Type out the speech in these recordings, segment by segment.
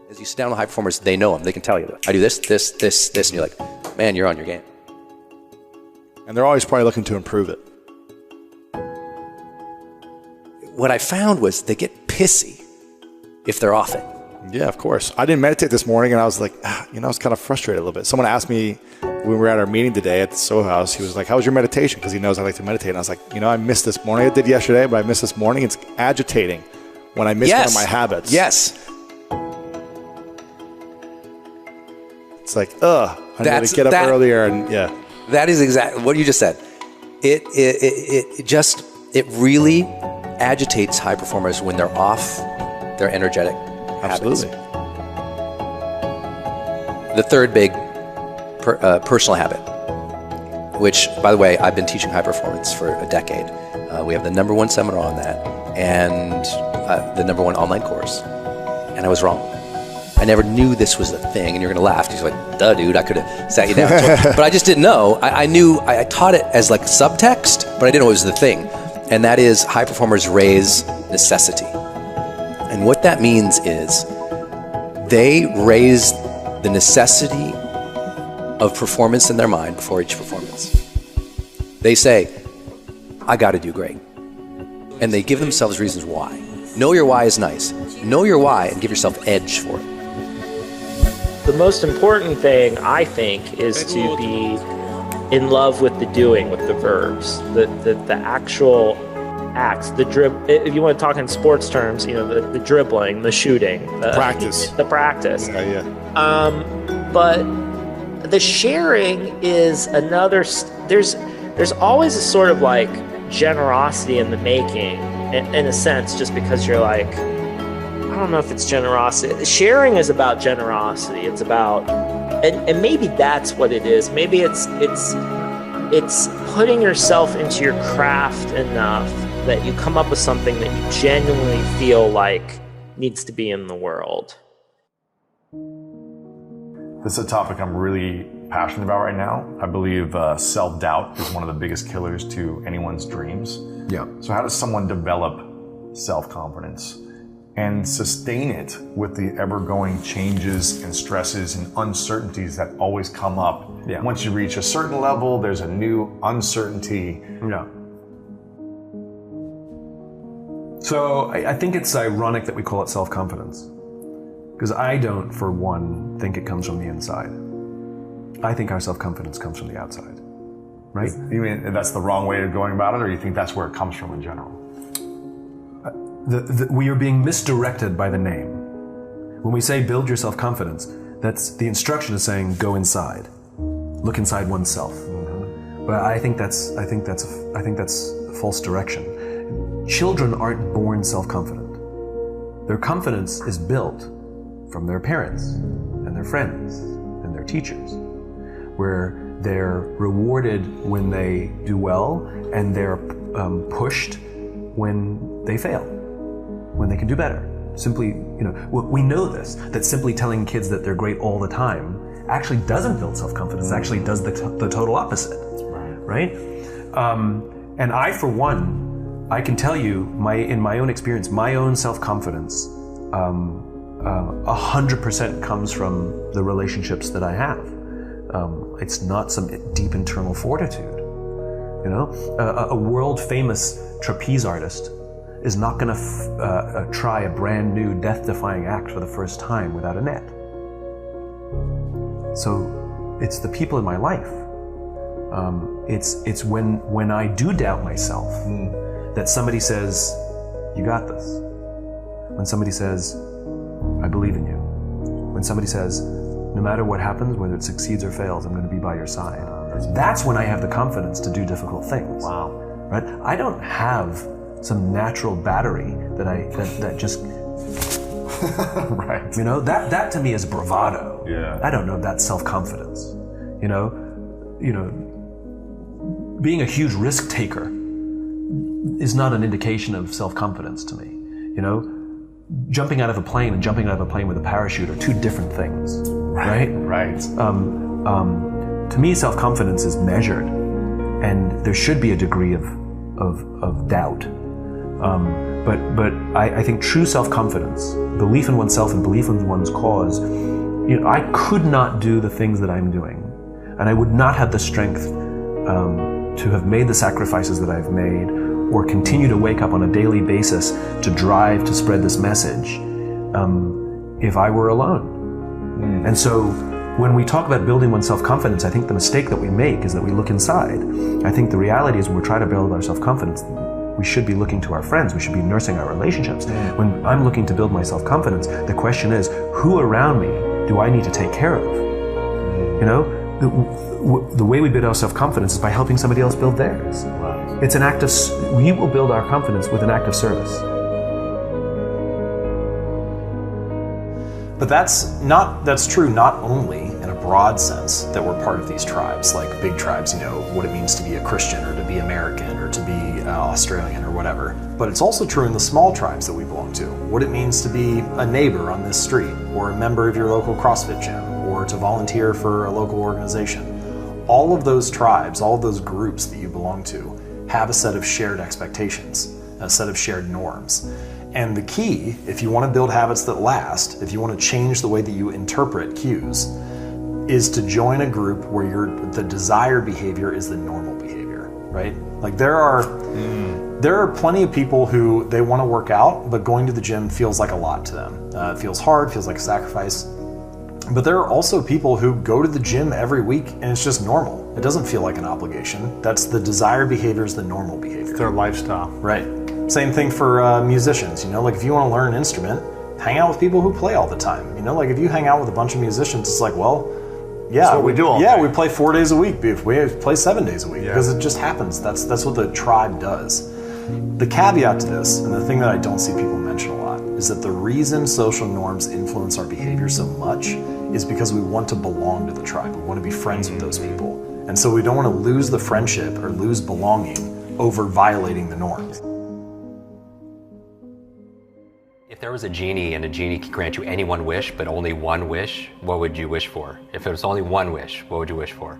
As you sit down with high performers, they know them. They can tell you, I do this, this, this, this. And you're like, man, you're on your game. And they're always probably looking to improve it. What I found was they get pissy if they're off it. Yeah, of course. I didn't meditate this morning, and I was like, I was kind of frustrated a little bit. Someone asked me when we were at our meeting today at the Soho House, he was like, how was your meditation? Because he knows I like to meditate. And I was like, I missed this morning. I did yesterday, but I missed this morning. It's agitating when I miss one of my habits. Yes. It's like, I need to get up earlier. And yeah. That is exactly what you just said. It really agitates high performers when they're off their energetic habits. Absolutely. The third big personal habit, which, by the way, I've been teaching high performance for a decade. We have the #1 seminar on that and the #1 online course. And I was wrong. I never knew this was a thing, and you're going to laugh. He's like, duh, dude, I could have sat you down. But I just didn't know. I taught it as like subtext, but I didn't know it was the thing. And that is high performers raise necessity. And what that means is they raise the necessity of performance in their mind before each performance. They say, I got to do great. And they give themselves reasons why. Know your why is nice. Know your why and give yourself edge for it. The most important thing, I think, is to be in love with the doing, with the verbs, the actual acts, the if you want to talk in sports terms, the dribbling, the shooting, the practice. Yeah. But the sharing is another. There's always a sort of like generosity in the making, in a sense, just because you're like, I don't know if it's generosity. Sharing is about generosity. It's about, and maybe that's what it is. Maybe it's putting yourself into your craft enough that you come up with something that you genuinely feel like needs to be in the world. This is a topic I'm really passionate about right now. I believe self-doubt is one of the biggest killers to anyone's dreams. Yeah. So how does someone develop self-confidence and sustain it with the ever-going changes and stresses and uncertainties that always come up? Yeah. Once you reach a certain level, there's a new uncertainty. Yeah. So I think it's ironic that we call it self-confidence, because I don't, for one, think it comes from the inside. I think our self-confidence comes from the outside, right? You mean that's the wrong way of going about it, or you think that's where it comes from in general? We are being misdirected by the name. When we say build your self-confidence, that's the instruction is saying go inside, look inside oneself. Mm-hmm. But I think that's a false direction. Children aren't born self-confident. Their confidence is built from their parents and their friends and their teachers, where they're rewarded when they do well and they're pushed when they fail, when they can do better. Simply, we know this, that simply telling kids that they're great all the time actually doesn't build self-confidence, actually does the total opposite, right? And I, for one, I can tell you, in my own experience, my own self-confidence 100% comes from the relationships that I have. It's not some deep internal fortitude. A world-famous trapeze artist is not going to try a brand new death-defying act for the first time without a net. So it's the people in my life. It's when I do doubt myself that somebody says, "You got this." When somebody says, "I believe in you." When somebody says, "No matter what happens, whether it succeeds or fails, I'm going to be by your side." That's when I have the confidence to do difficult things. Wow. Right? I don't have some natural battery that just right. That to me is bravado. Yeah. I don't know if that's self-confidence. Being a huge risk taker is not an indication of self-confidence to me. Jumping out of a plane and jumping out of a plane with a parachute are two different things, right? Right. To me, self-confidence is measured, and there should be a degree of doubt, But I think true self-confidence, belief in oneself and belief in one's cause, I could not do the things that I'm doing, and I would not have the strength to have made the sacrifices that I've made, or continue to wake up on a daily basis to drive to spread this message, if I were alone. And so when we talk about building one's self-confidence, I think the mistake that we make is that we look inside. I think the reality is when we're trying to build our self-confidence, we should be looking to our friends, we should be nursing our relationships. When I'm looking to build my self-confidence, the question is, who around me do I need to take care of? You know, the way we build our self-confidence is by helping somebody else build theirs. It's an act of, we will build our confidence with an act of service. But that's true not only in a broad sense that we're part of these tribes, like big tribes, you know, what it means to be a Christian or to be American or to be Australian or whatever. But it's also true in the small tribes that we belong to, what it means to be a neighbor on this street or a member of your local CrossFit gym or to volunteer for a local organization. All of those tribes, all of those groups that you belong to have a set of shared expectations, a set of shared norms. And the key, if you want to build habits that last, if you want to change the way that you interpret cues, is to join a group where the desired behavior is the normal behavior, right? Like there are plenty of people who they want to work out, but going to the gym feels like a lot to them. It feels hard, feels like a sacrifice. But there are also people who go to the gym every week and it's just normal. It doesn't feel like an obligation. That's the desired behavior is the normal behavior. It's their lifestyle. Right. Same thing for musicians, you know, like if you want to learn an instrument, hang out with people who play all the time. You know, like if you hang out with a bunch of musicians, it's like, well, yeah, that's what we do all day. We play 4 days a week. We play 7 days a week because it just happens. That's what the tribe does. The caveat to this, and the thing that I don't see people mention a lot, is that the reason social norms influence our behavior so much is because we want to belong to the tribe. We want to be friends with those people. And so we don't want to lose the friendship or lose belonging over violating the norms. If there was a genie and a genie could grant you any one wish, but only one wish, what would you wish for? If it was only one wish, what would you wish for?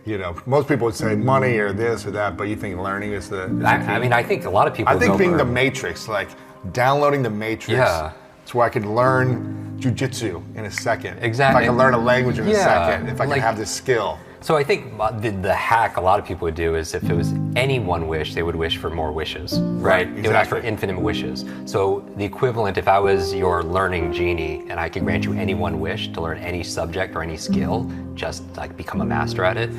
You know, most people would say money or this or that, but you think learning is the key? I mean, I think a lot of people. I think being the Matrix, like downloading the Matrix. Yeah. It's where I could learn jujitsu in a second. Exactly. If I can learn a language in a second. If I can like- have this skill. So I think the hack a lot of people would do is if it was any one wish, they would wish for more wishes, right? Exactly. They would ask for infinite wishes. So the equivalent, if I was your learning genie and I could grant you any one wish to learn any subject or any skill, just like become a master at it,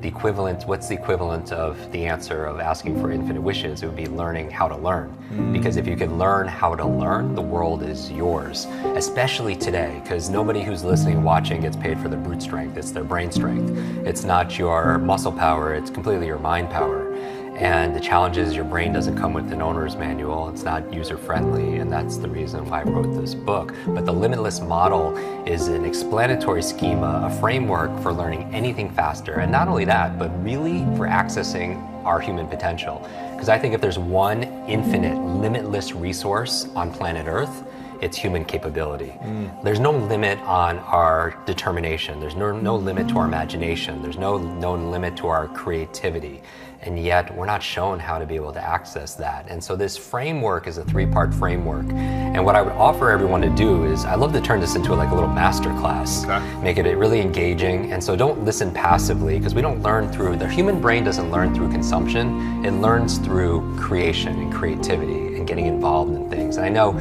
the equivalent, what's the equivalent of the answer of asking for infinite wishes? It would be learning how to learn. Because if you can learn how to learn, the world is yours, especially today, because nobody who's listening and watching gets paid for their brute strength, it's their brain strength. It's not your muscle power, it's completely your mind power. And the challenge is your brain doesn't come with an owner's manual, it's not user-friendly, and that's the reason why I wrote this book. But the Limitless Model is an explanatory schema, a framework for learning anything faster. And not only that, but really for accessing our human potential. Because I think if there's one infinite, limitless resource on planet Earth, it's human capability. There's no limit on our determination. There's no limit to our imagination. There's no limit to our creativity. And yet we're not shown how to be able to access that. And so this framework is a 3-part framework. And what I would offer everyone to do is, I love to turn this into like a little master class, make it really engaging. And so don't listen passively, because we don't learn through, the human brain doesn't learn through consumption, it learns through creation and creativity and getting involved in things. And I know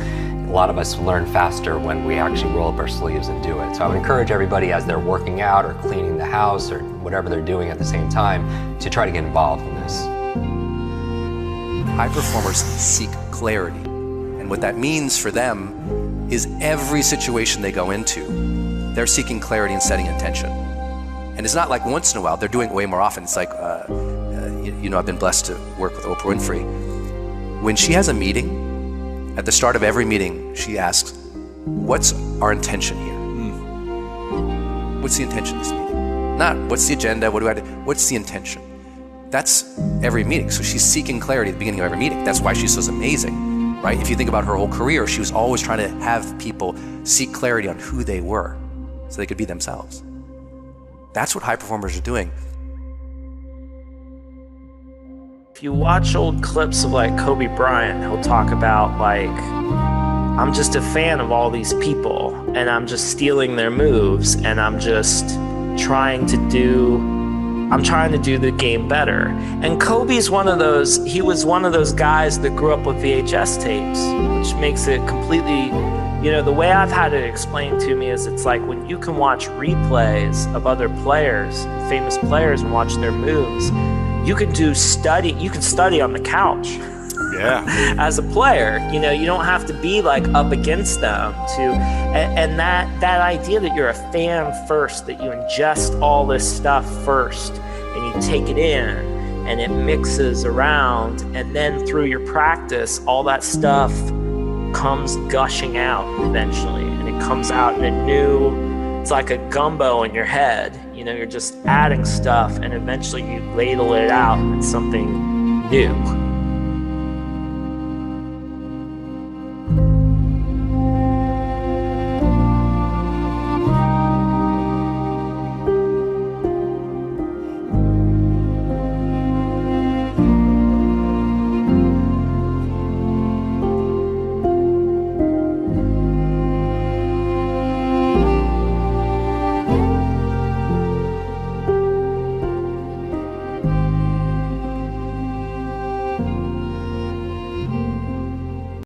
a lot of us learn faster when we actually roll up our sleeves and do it. So I would encourage everybody as they're working out or cleaning the house or whatever they're doing at the same time to try to get involved in this. High performers seek clarity. And what that means for them is every situation they go into, they're seeking clarity and setting intention. And it's not like once in a while, they're doing it way more often. It's like, you know, I've been blessed to work with Oprah Winfrey. When she has a meeting, at the start of every meeting, she asks, what's our intention here? What's the intention of this meeting? Not, what's the agenda, what do I do? What's the intention? That's every meeting. So she's seeking clarity at the beginning of every meeting. That's why she's so amazing, right? If you think about her whole career, she was always trying to have people seek clarity on who they were so they could be themselves. That's what high performers are doing. if you watch old clips of like Kobe Bryant, he'll talk about like, I'm just a fan of all these people and I'm just stealing their moves and I'm trying to do the game better. And Kobe's he was one of those guys that grew up with VHS tapes, which makes it completely, the way I've had it explained to me is it's like when you can watch replays of other players, famous players, and watch their moves, you can study on the couch. Yeah. As a player, you don't have to be like up against them and that idea that you're a fan first, that you ingest all this stuff first and you take it in and it mixes around, and then through your practice, all that stuff comes gushing out eventually, and it comes out in it's like a gumbo in your head. You're just adding stuff and eventually you ladle it out and it's something new.